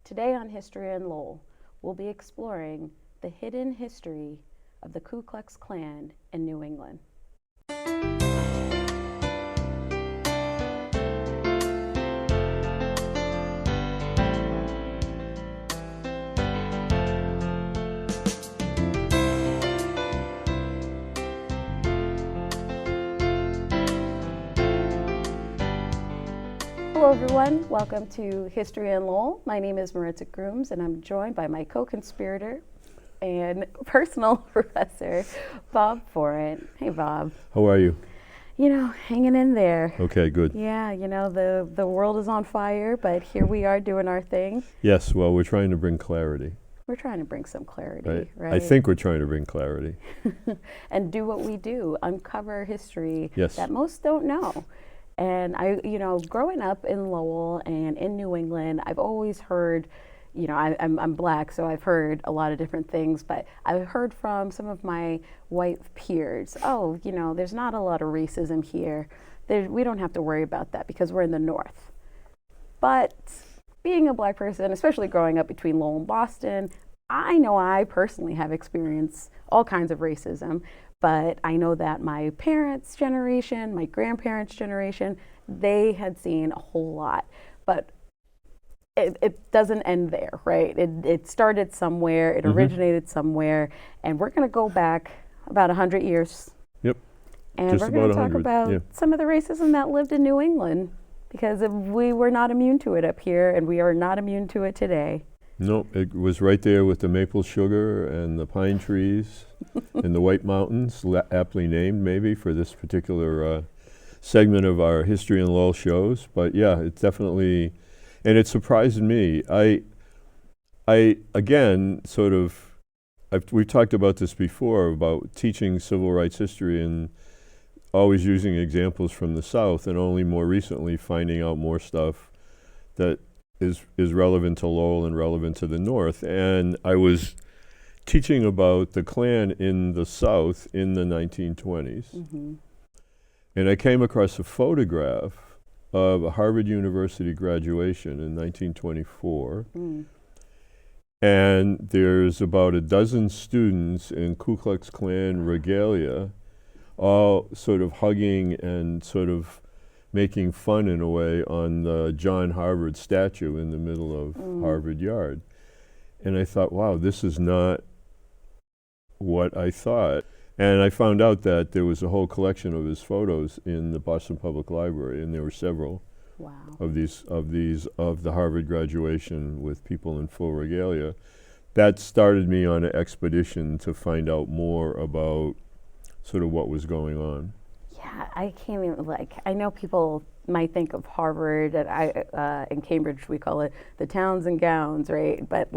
Today on History in Lowell, we'll be exploring the hidden history of the Ku Klux Klan in New England. Hello everyone, welcome to History in Lowell. My name is Maritza Grooms and I'm joined by my co-conspirator and personal professor, Bob Forrant. Hey Bob. How are you? You know, hanging in there. Okay, good. Yeah, you know, the world is on fire, but here we are doing our thing. Yes, well, we're trying to bring clarity. We're trying to bring some clarity, right? I think we're trying to bring clarity. And do what we do, uncover history Yes. that most don't know. And growing up in Lowell and in New England, I've always heard, I'm Black, so I've heard a lot of different things, but I've heard from some of my white peers, there's not a lot of racism here. We don't have to worry about that because we're in the North. But being a Black person, especially growing up between Lowell and Boston, I know I personally have experienced all kinds of racism. But I know that my parents' generation, my grandparents' generation, they had seen a whole lot. But it doesn't end there, right? It started somewhere, it originated somewhere, and we're going to go back about 100 years. Yep. And Just we're going to about talk 100, about yeah. some of the racism that lived in New England, because we were not immune to it up here, and we are not immune to it today. No, it was right there with the maple sugar and the pine trees and the White Mountains, aptly named maybe for this particular segment of our History in Lowell shows. But yeah, it definitely, and it surprised me. I again, we've talked about this before, about teaching civil rights history and always using examples from the South, and only more recently finding out more stuff that is relevant to Lowell and relevant to the North. And I was teaching about the Klan in the South in the 1920s. Mm-hmm. And I came across a photograph of a Harvard University graduation in 1924. Mm. And there's about a dozen students in Ku Klux Klan regalia, all sort of hugging and sort of making fun in a way on the John Harvard statue in the middle of Harvard Yard. And I thought, wow, this is not what I thought. And I found out that there was a whole collection of his photos in the Boston Public Library, and there were several of the Harvard graduation with people in full regalia. That started me on an expedition to find out more about sort of what was going on. Yeah, I can't even, I know people might think of Harvard, and in Cambridge we call it the towns and gowns, right? But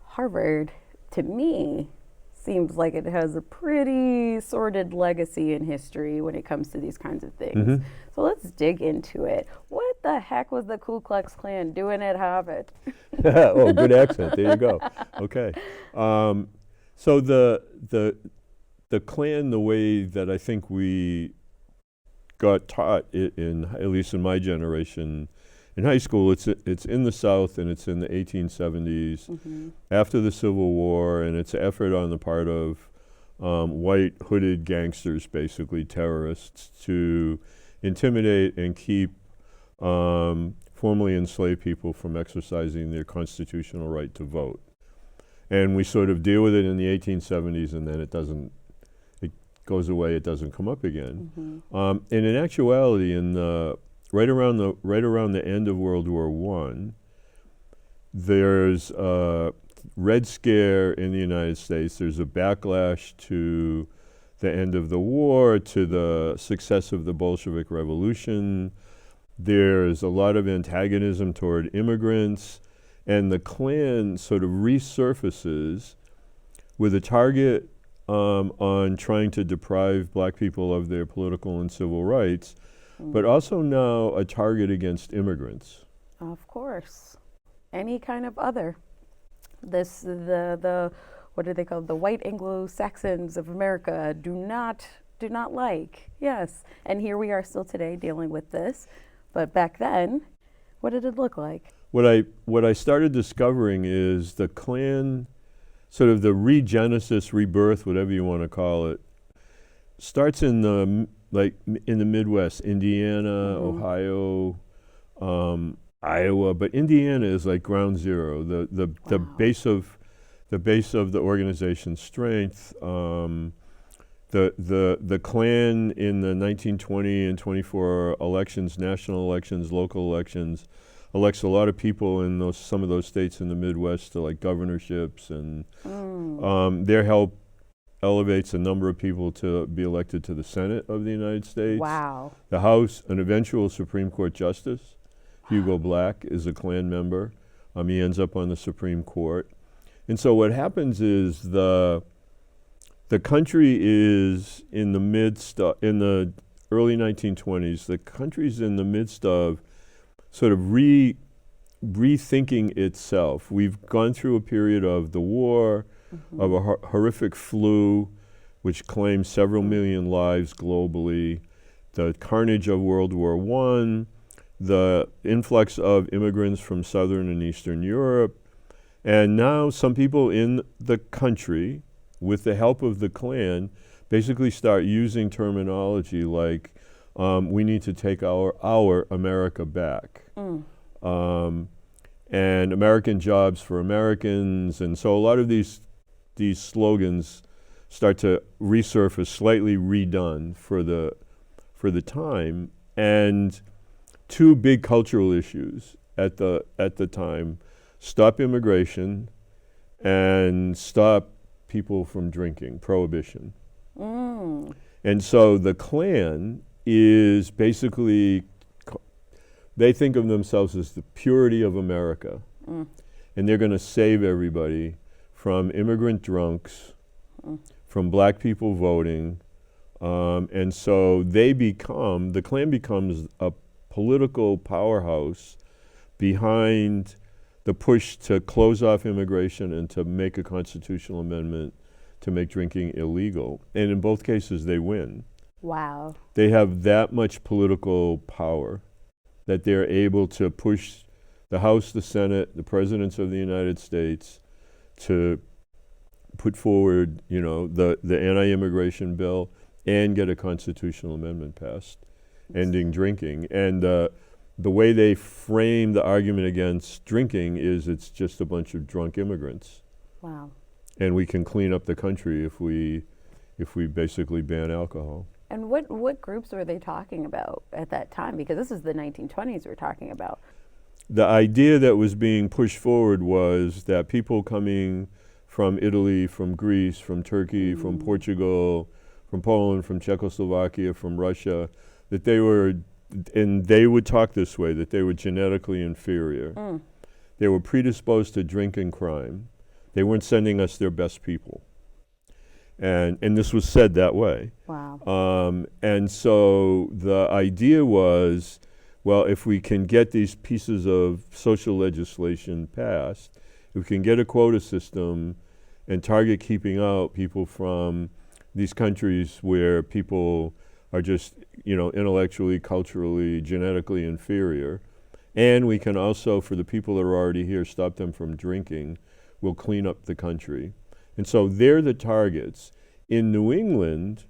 Harvard, to me, seems like it has a pretty sordid legacy in history when it comes to these kinds of things. Mm-hmm. So let's dig into it. What the heck was the Ku Klux Klan doing at Harvard? Oh, good accent. There you go. Okay. So the Klan, the way that I think we got taught it at least in my generation, in high school, it's in the South, and it's in the 1870s, after the Civil War, and it's an effort on the part of white hooded gangsters, basically terrorists, to intimidate and keep formerly enslaved people from exercising their constitutional right to vote. And we sort of deal with it in the 1870s, and then it goes away, it doesn't come up again. And in actuality, right around the end of World War I, there's a Red Scare in the United States. There's a backlash to the end of the war, to the success of the Bolshevik Revolution. There's a lot of antagonism toward immigrants, and the Klan sort of resurfaces with a target on trying to deprive Black people of their political and civil rights, but also now a target against immigrants. Of course. Any kind of other. The what do they call the white Anglo-Saxons of America do not like. Yes. And here we are still today dealing with this. But back then, what did it look like? what I started discovering is the Klan, sort of the regenesis, rebirth, whatever you want to call it, starts in in the Midwest, Indiana, Ohio, Iowa, but Indiana is like ground zero, the base of the organization's strength. The Klan in the 1920 and 24 elections, national elections, local elections, elects a lot of people in some of those states in the Midwest to like governorships, and their help elevates a number of people to be elected to the Senate of the United States. Wow. The House, an eventual Supreme Court Justice, Hugo Black, is a Klan member. He ends up on the Supreme Court. And so what happens is the country is in the early 1920s, the country's in the midst of sort of rethinking itself. We've gone through a period of the war, of a horrific flu, which claimed several million lives globally, the carnage of World War I, the influx of immigrants from Southern and Eastern Europe, and now some people in the country, with the help of the Klan, basically start using terminology like, we need to take our America back. And American jobs for Americans. And so a lot of these slogans start to resurface, slightly redone for the time. And two big cultural issues at the time: stop immigration and stop people from drinking, prohibition. And so the Klan is basically, they think of themselves as the purity of America. And they're going to save everybody from immigrant drunks, from black people voting. And so the Klan becomes a political powerhouse behind the push to close off immigration and to make a constitutional amendment to make drinking illegal. And in both cases, they win. Wow. They have that much political power that they're able to push the House, the Senate, the presidents of the United States to put forward, the anti-immigration bill and get a constitutional amendment passed, ending drinking. And the way they frame the argument against drinking is it's just a bunch of drunk immigrants. Wow. And we can clean up the country if we basically ban alcohol. And what groups were they talking about at that time? Because this is the 1920s we're talking about. The idea that was being pushed forward was that people coming from Italy, from Greece, from Turkey, from Portugal, from Poland, from Czechoslovakia, from Russia, that they would talk this way, that they were genetically inferior. They were predisposed to drink and crime. They weren't sending us their best people. And this was said that way. Wow. And so the idea was, well, if we can get these pieces of social legislation passed, if we can get a quota system and target keeping out people from these countries where people are just, intellectually, culturally, genetically inferior, and we can also, for the people that are already here, stop them from drinking, we'll clean up the country. And so they're the targets. In New England,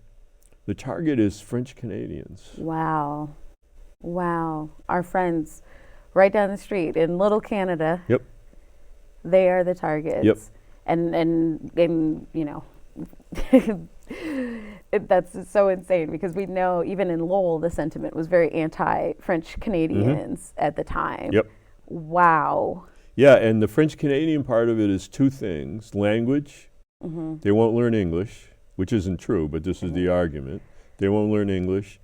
the target is French Canadians. Wow. Wow. Our friends right down the street in Little Canada. Yep. They are the targets. Yep. And that's so insane because we know even in Lowell the sentiment was very anti-French Canadians at the time. Yep. Wow. Yeah, and the French Canadian part of it is two things: language. They won't learn English, which isn't true, but this is the argument. They won't learn English.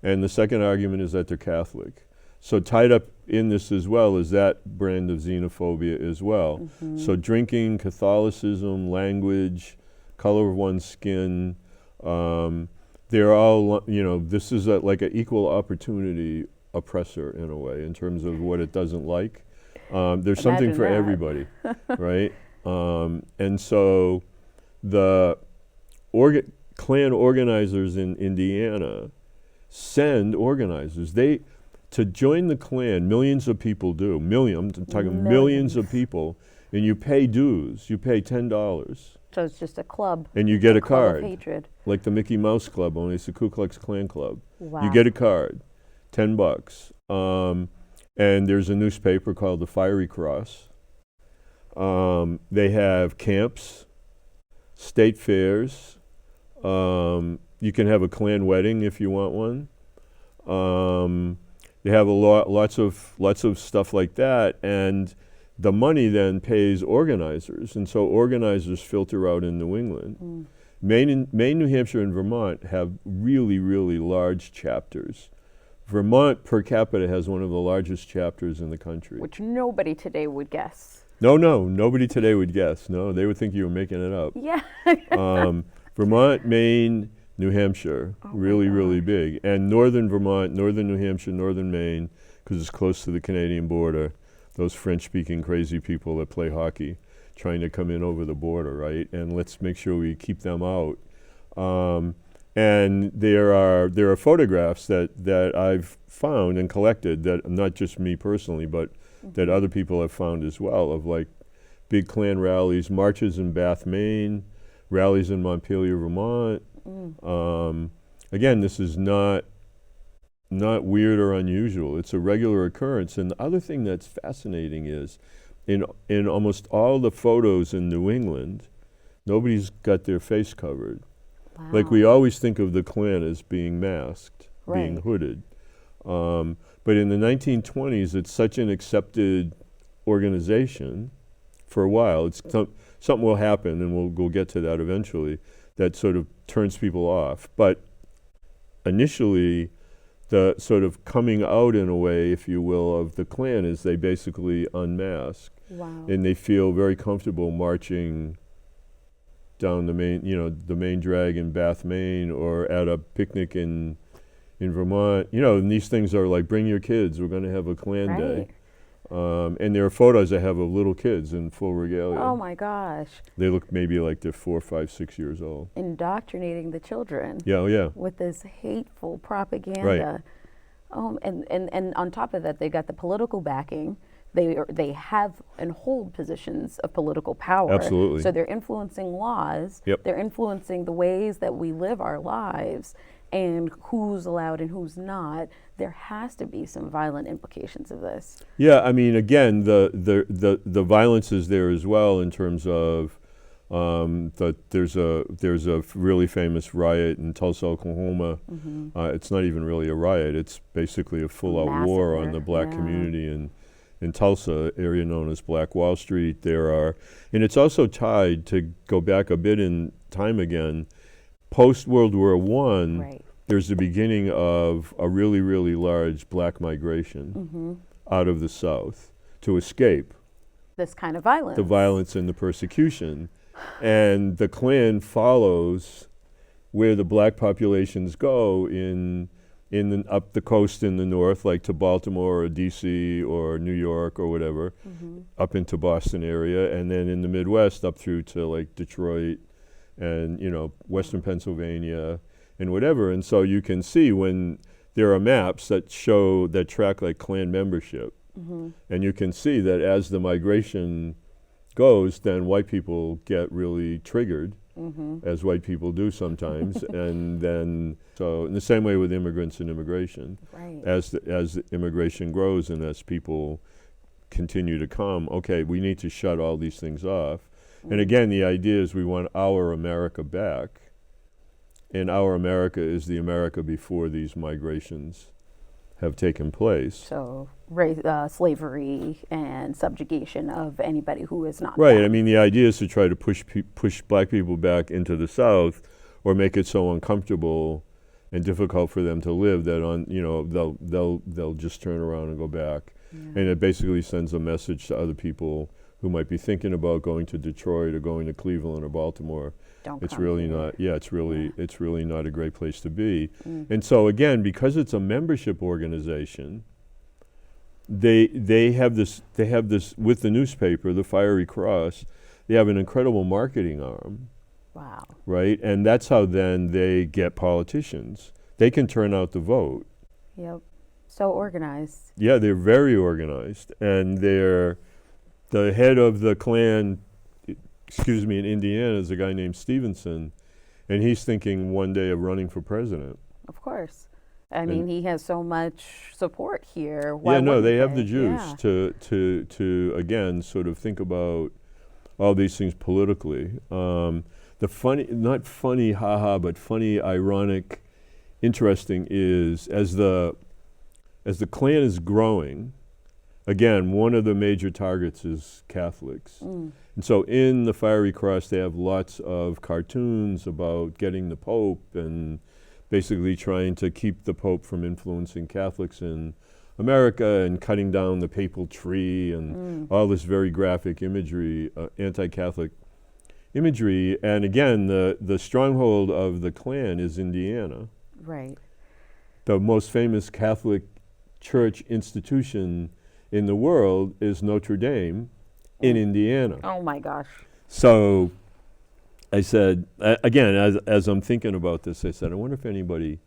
And the second argument is that they're Catholic. So tied up in this as well is that brand of xenophobia as well. So drinking, Catholicism, language, color of one's skin, they're all, this is like an equal opportunity oppressor in a way in terms of what it doesn't like. There's something for everybody, right? And so the Klan organizers in Indiana send organizers. to join the Klan, millions of people do. I'm talking millions of people, and you pay dues. You pay $10, So it's just a club. and you get a club card, of hatred. like the Mickey Mouse Club, only it's the Ku Klux Klan Club. Wow. You get a card, $10, and there's a newspaper called the Fiery Cross. They have camps, state fairs. You can have a Klan wedding if you want one. They have lots of stuff like that, and the money then pays organizers, and so organizers filter out in New England. Maine, New Hampshire, and Vermont have really, really large chapters. Vermont per capita has one of the largest chapters in the country. Which nobody today would guess. No, nobody today would guess. No, they would think you were making it up. Yeah. Vermont, Maine, New Hampshire, really big. And northern Vermont, northern New Hampshire, northern Maine, because it's close to the Canadian border, those French-speaking crazy people that play hockey trying to come in over the border, right? And let's make sure we keep them out. And there are photographs that I've found and collected, that not just me personally, but that other people have found as well, of like big Klan rallies, marches in Bath, Maine, rallies in Montpelier, Vermont. Again, this is not weird or unusual. It's a regular occurrence. And the other thing that's fascinating is in almost all the photos in New England, nobody's got their face covered. Wow. Like we always think of the Klan as being masked, being Right. hooded. But in the 1920s, it's such an accepted organization for a while. It's something will happen, and we'll get to that eventually, that sort of turns people off. But initially, the sort of coming out in a way, if you will, of the Klan is they basically unmask. Wow. And they feel very comfortable marching down the main drag in Bath, Maine, or at a picnic in Vermont. And these things are like, bring your kids, we're going to have a Klan day. And there are photos I have of little kids in full regalia. Oh my gosh. They look maybe like they're 4, 5, 6 years old. Indoctrinating the children. Yeah. With this hateful propaganda. Right. And on top of that, they got the political backing. They have and hold positions of political power. Absolutely. So they're influencing laws. Yep. They're influencing the ways that we live our lives and who's allowed and who's not. There has to be some violent implications of this. Yeah, I mean, again, the violence is there as well in terms of there's a really famous riot in Tulsa, Oklahoma. It's not even really a riot. It's basically a full-out war on the black community in Tulsa, area known as Black Wall Street. And it's also tied, to go back a bit in time again, post-World War I, Right. there's the beginning of a really, really large black migration out of the South to escape This kind of violence. the violence and the persecution. And the Klan follows where the black populations go up the coast in the north, like to Baltimore or DC or New York or whatever, up into Boston area, and then in the Midwest up through to like Detroit and Western Pennsylvania and whatever. And so you can see when there are maps that track like Klan membership, and you can see that as the migration goes, then white people get really triggered, as white people do sometimes. And then, so in the same way with immigrants and immigration, Right. as the immigration grows and as people continue to come, okay, we need to shut all these things off. And again, the idea is we want our America back, and our America is the America before these migrations have taken place. So slavery and subjugation of anybody who is not Right. black. I mean, the idea is to try to push black people back into the South, or make it so uncomfortable and difficult for them to live that they'll just turn around and go back. And it basically sends a message to other people who might be thinking about going to Detroit or going to Cleveland or Baltimore. It's really not. Yeah, it's really not a great place to be. And so again, because it's a membership organization, they have this with the newspaper, the Fiery Cross. They have an incredible marketing arm. Wow. Right, and that's how then they get politicians. They can turn out the vote. Yep. So organized. Yeah, they're very organized, and they're the head of the Klan, excuse me, in Indiana is a guy named Stevenson, and he's thinking one day of running for president. Of course. I And mean, he has so much support here. Why yeah, no, wouldn't they have the Yeah. juice to again sort of think about all these things politically. The funny, not funny, haha, but funny, ironic, interesting is as the Klan is growing. Again, one of the major targets is Catholics. Mm. And so in the Fiery Cross, they have lots of cartoons about getting the Pope and basically trying to keep the Pope from influencing Catholics in America and cutting down the papal tree and all this very graphic imagery, anti-Catholic imagery. And again, the stronghold of the Klan is Indiana. Right. The most famous Catholic church institution in the world is Notre Dame in Indiana. Oh my gosh. So I said, again, as I'm thinking about this, I said, I wonder if anybody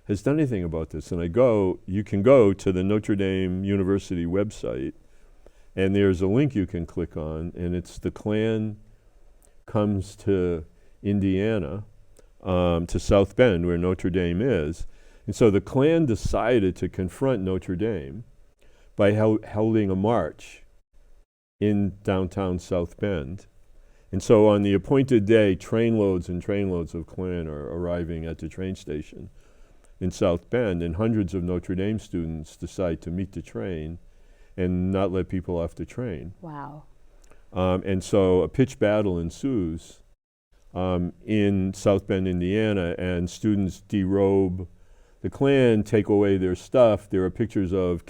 has done anything about this. And you can go to the Notre Dame University website, and there's a link you can click on, and it's the Klan comes to Indiana, to South Bend, where Notre Dame is. And so the Klan decided to confront Notre Dame by holding a march in downtown South Bend. And so on the appointed day, trainloads and trainloads of Klan are arriving at the train station in South Bend, and hundreds of Notre Dame students decide to meet the train and not let people off the train. Wow. And so a pitched battle ensues in South Bend, Indiana, and students derobe the Klan, take away their stuff. There are pictures of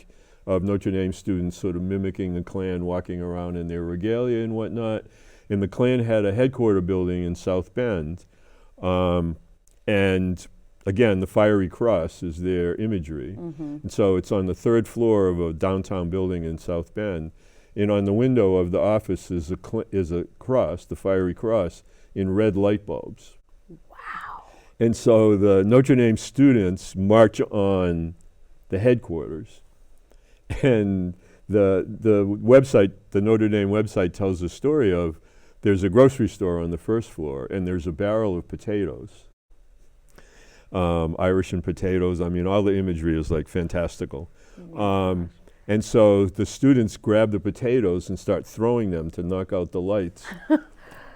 Notre Dame students sort of mimicking the Klan, walking around in their regalia and whatnot. And the Klan had a headquarter building in South Bend. And again, the Fiery Cross is their imagery. And so it's on the third floor of a downtown building in South Bend. And on the window of the office is a cross, the Fiery Cross, in red light bulbs. Wow. And so the Notre Dame students march on the headquarters. And the website, the Notre Dame website, tells the story of there's a grocery store on the first floor, and there's a barrel of potatoes, Irish and potatoes. I mean, all the imagery is like fantastical. And so the students grab the potatoes and start throwing them to knock out the lights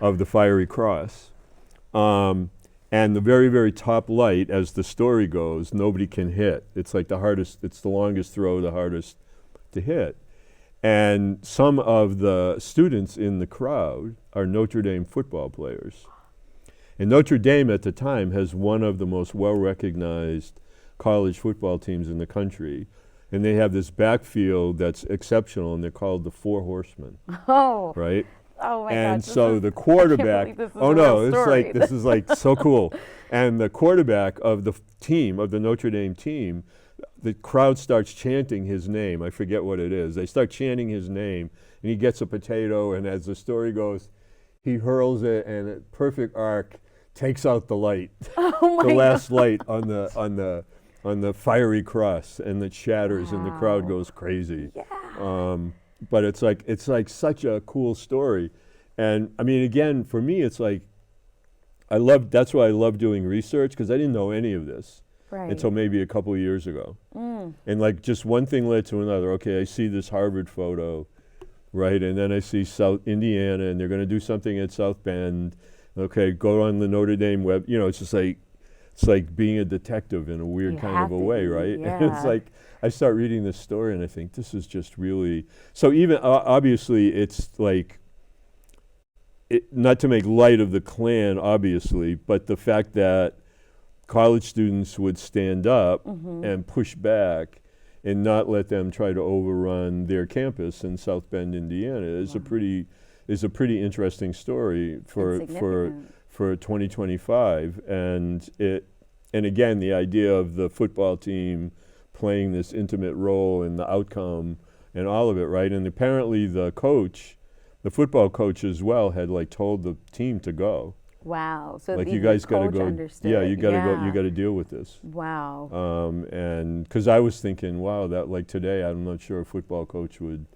of the Fiery Cross. And the very, very top light, as the story goes, nobody can hit. It's like the hardest, it's the longest throw, the hardest to hit. And some of the students in the crowd are Notre Dame football players. And Notre Dame at the time has one of the most well-recognized college football teams in the country. And they have this backfield that's exceptional, and they're called the Four Horsemen. Oh. Right? Oh my And gosh. so the quarterback, this is oh a no, real it's story. like, this is like so cool. And the quarterback of the team, of the Notre Dame team, the crowd starts chanting his name. I forget what it is. They start chanting his name, and he gets a potato, and as the story goes, he hurls it, and a perfect arc takes out the light, Oh my the last God. light on the Fiery Cross, and it shatters, and the crowd Wow. goes crazy. Yeah. But it's like such a cool story. And I mean, again, for me, it's like, that's why I love doing research, because I didn't know any of this Right. until maybe a couple of years ago. And like just one thing led to another. Okay, I see this Harvard photo, right? And then I see South Indiana, and they're going to do something at South Bend. Okay, go on the Notre Dame web. You know, it's just like, it's like being a detective in a weird You kind have of a to way, be, right? yeah. And it's like, I start reading this story and I think this is just really, so even obviously it's like, not to make light of the Klan, obviously, but the fact that college students would stand up and push back and not let them try to overrun their campus in South Bend, Indiana is a pretty interesting story for And significant. for 2025. And again, the idea of the football team playing this intimate role in the outcome and all of it, right? And apparently the football coach as well, had like told the team to go. Wow. So Like the, you the guys got to coach go. understood. Yeah, you got to go. Yeah. You got to deal with this. Wow. And because I was thinking, wow, that like today, I'm not sure a football coach would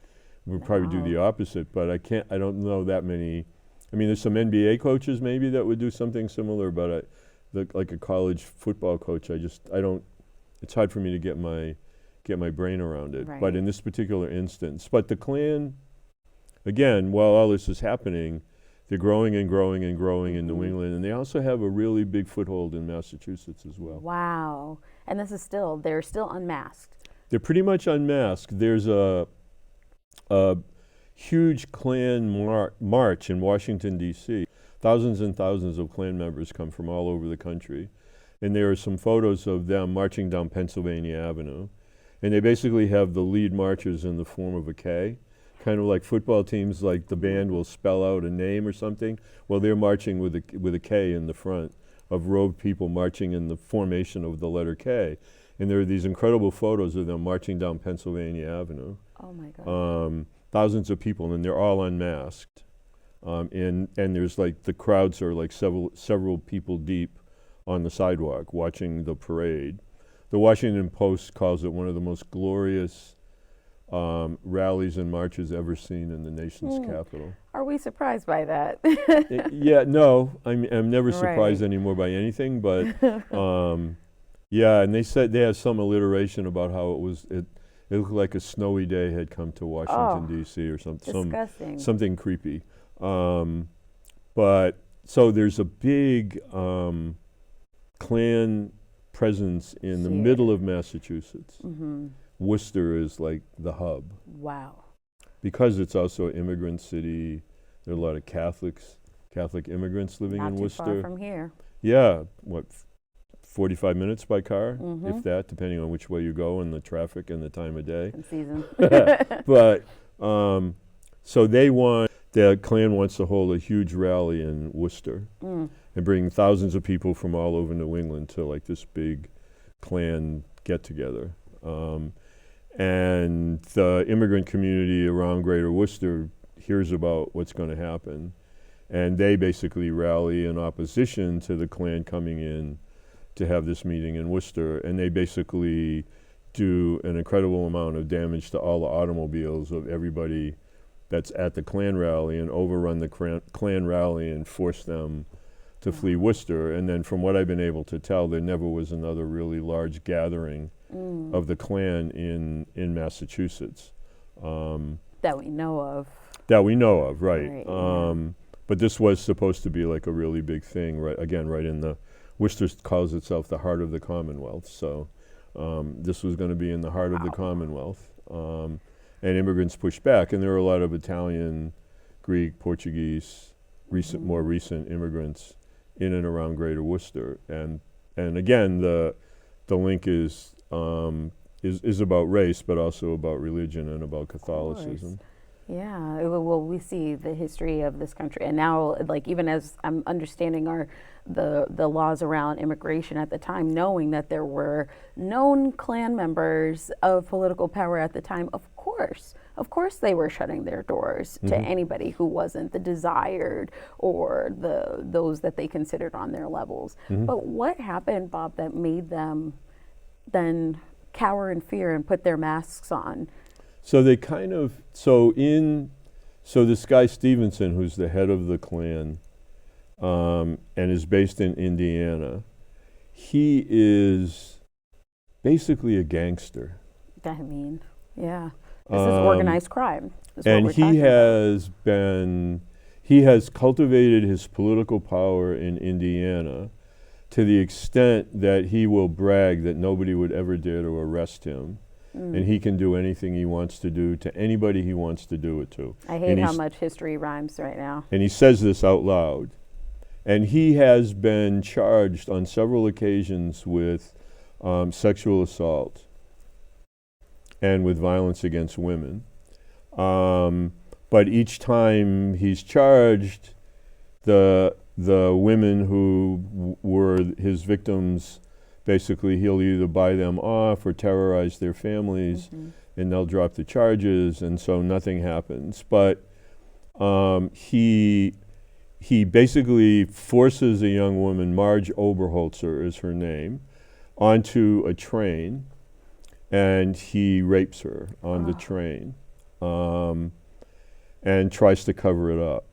probably do the No. opposite. But I don't know that many. I mean, there's some NBA coaches maybe that would do something similar, but like a college football coach, I don't. It's hard for me to get my brain around it. But Right. in this particular instance, but the Klan, again, while all this is happening, they're growing and growing and growing in New England, and they also have a really big foothold in Massachusetts as well. Wow. And this is still, they're still unmasked. They're pretty much unmasked. There's a huge Klan march in Washington, D.C. Thousands and thousands of Klan members come from all over the country. And there are some photos of them marching down Pennsylvania Avenue. And they basically have the lead marchers in the form of a K, kind of like football teams, like the band will spell out a name or something. Well, they're marching with a K in the front, of robed people marching in the formation of the letter K. And there are these incredible photos of them marching down Pennsylvania Avenue. Oh my God. Thousands of people, and they're all unmasked. And there's like, the crowds are like several people deep on the sidewalk watching the parade. The Washington Post calls it one of the most glorious rallies and marches ever seen in the nation's capital. Are we surprised by that? Yeah, no, I'm never surprised Right. anymore by anything, but yeah, and they said they had some alliteration about how it looked like a snowy day had come to Washington, Oh, D.C. or disgusting. something creepy. But so there's a big Klan presence in the See middle it. of Massachusetts. Mm-hmm. Worcester is like the hub Wow. because it's also an immigrant city. There are a lot of Catholic immigrants living Not in too Worcester. far from here. Yeah, what, 45 minutes by car, Mm-hmm. if that, depending on which way you go and the traffic and the time of day. In season. But so the Klan wants to hold a huge rally in Worcester Mm. and bring thousands of people from all over New England to like this big Klan get together. And the immigrant community around Greater Worcester hears about what's going to happen. And they basically rally in opposition to the Klan coming in to have this meeting in Worcester. And they basically do an incredible amount of damage to all the automobiles of everybody that's at the Klan rally and overrun the Klan rally and force them to flee Worcester. And then from what I've been able to tell, there never was another really large gathering of the Klan in Massachusetts. That we know of. That we know of, right. Right, yeah. But this was supposed to be like a really big thing, right in the, Worcester calls itself the heart of the Commonwealth, so this was going to be in the heart of the Commonwealth. And immigrants pushed back, and there were a lot of Italian, Greek, Portuguese, more recent immigrants in and around Greater Worcester. And again, the link is about race, but also about religion and about Catholicism. Yeah, well, we see the history of this country, and now, like, even as I'm understanding the laws around immigration at the time, knowing that there were known Klan members of political power at the time, of course, they were shutting their doors to anybody who wasn't the desired or those that they considered on their levels. But what happened, Bob, that made them then cower in fear and put their masks on? So they so this guy Stevenson, who's the head of the Klan, and is based in Indiana, he is basically a gangster. I mean, yeah, this is organized crime. Is what And we're talking about. he has cultivated his political power in Indiana to the extent that he will brag that nobody would ever dare to arrest him. And he can do anything he wants to do to anybody he wants to do it to. I hate how much history rhymes right now. And he says this out loud. And he has been charged on several occasions with sexual assault and with violence against women. But each time he's charged, the women who were his victims, basically he'll either buy them off or terrorize their families, and they'll drop the charges, and so nothing happens. But he he basically forces a young woman, Marge Oberholzer is her name, onto a train, and he rapes her on the train, and tries to cover it up.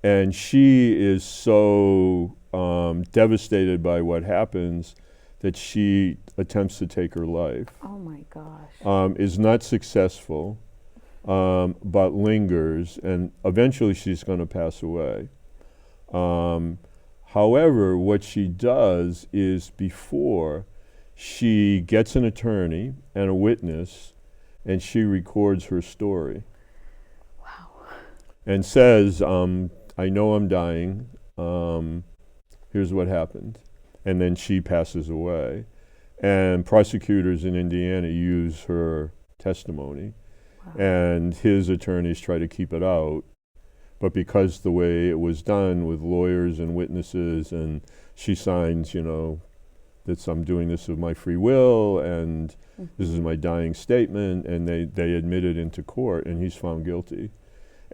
And she is so devastated by what happens that she attempts to take her life. Oh my gosh. Is not successful, but lingers, and eventually she's going to pass away. However, what she does is, before, she gets an attorney and a witness, and she records her story. Wow. And says, I know I'm dying, here's what happened. And then she passes away. And prosecutors in Indiana use her testimony. Wow. And his attorneys try to keep it out. But because the way it was done with lawyers and witnesses, and she signs, that I'm doing this of my free will, and this is my dying statement, and they admit it into court, and he's found guilty.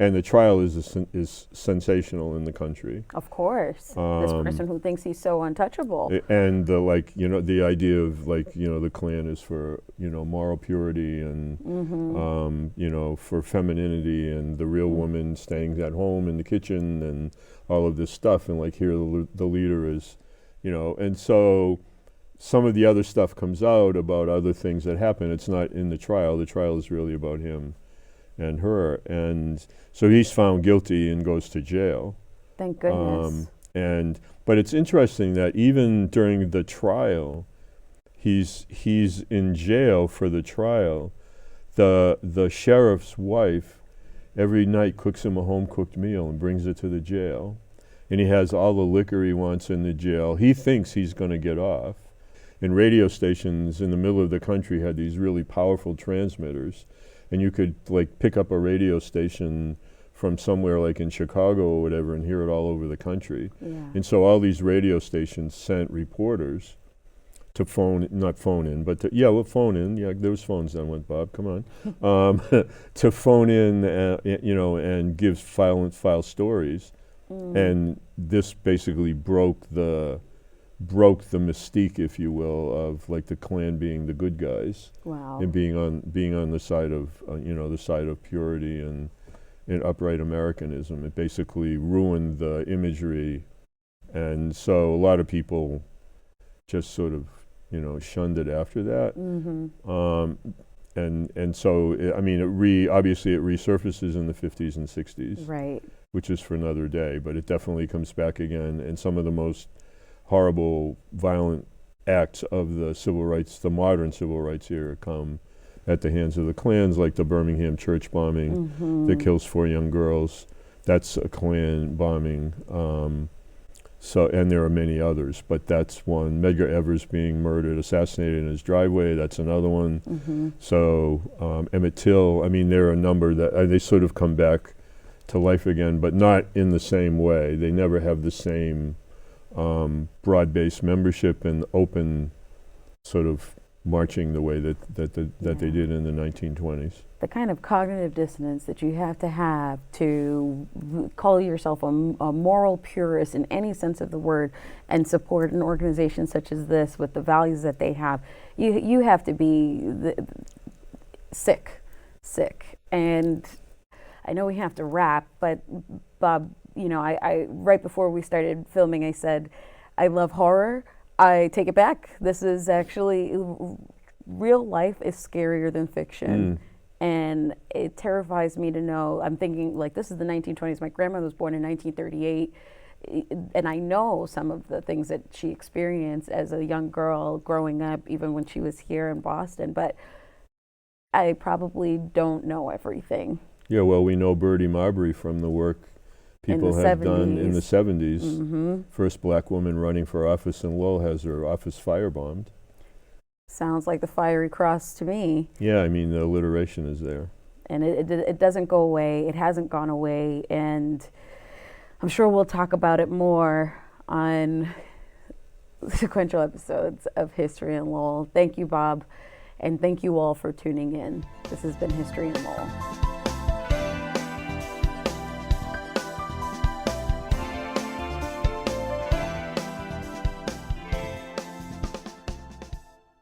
And the trial is sensational in the country. Of course, this person who thinks he's so untouchable. And the idea of the Klan is for moral purity and for femininity, and the real woman staying at home in the kitchen and all of this stuff. And here the leader is, and so some of the other stuff comes out about other things that happen. It's not in the trial. The trial is really about him and her, and so he's found guilty and goes to jail. Thank goodness. But it's interesting that even during the trial, he's in jail for the trial. The sheriff's wife every night cooks him a home cooked meal and brings it to the jail, and he has all the liquor he wants in the jail. He thinks he's going to get off. And radio stations in the middle of the country had these really powerful transmitters, and you could pick up a radio station from somewhere in Chicago or whatever and hear it all over the country. Yeah. And so all these radio stations sent reporters to phone in. Yeah, there was phones then, went Bob, come on. To phone in, and give file stories. And this basically broke the mystique, if you will, of the Klan being the good guys. Wow. And being on the side of the side of purity and upright Americanism. It basically ruined the imagery, and so a lot of people just sort of shunned it after that. And so obviously it resurfaces in the 50s and 60s, right? Which is for another day, but it definitely comes back again. And some of the most horrible, violent acts of the modern civil rights era come at the hands of the Klans, like the Birmingham church bombing that kills 4 young girls. That's a Klan bombing. And there are many others, but that's one. Medgar Evers being murdered, assassinated in his driveway, that's another one. So Emmett Till, there are a number that they sort of come back to life again, but not in the same way. They never have the same broad-based membership and open sort of marching the way that they did in the 1920s. The kind of cognitive dissonance that you have to call yourself a moral purist in any sense of the word and support an organization such as this with the values that they have, you have to be sick. And I know we have to wrap, but Bob, I right before we started filming, I said, I love horror. I take it back. This is actually, real life is scarier than fiction. And it terrifies me to know, I'm thinking this is the 1920s. My grandmother was born in 1938. And I know some of the things that she experienced as a young girl growing up, even when she was here in Boston. But I probably don't know everything. Yeah, well, we know Bertie Marbury from the work people have done in the 70s. First black woman running for office in Lowell has her office firebombed. Sounds like the Fiery Cross to me. Yeah, the alliteration is there. And it doesn't go away. It hasn't gone away. And I'm sure we'll talk about it more on sequential episodes of History in Lowell. Thank you, Bob. And thank you all for tuning in. This has been History in Lowell.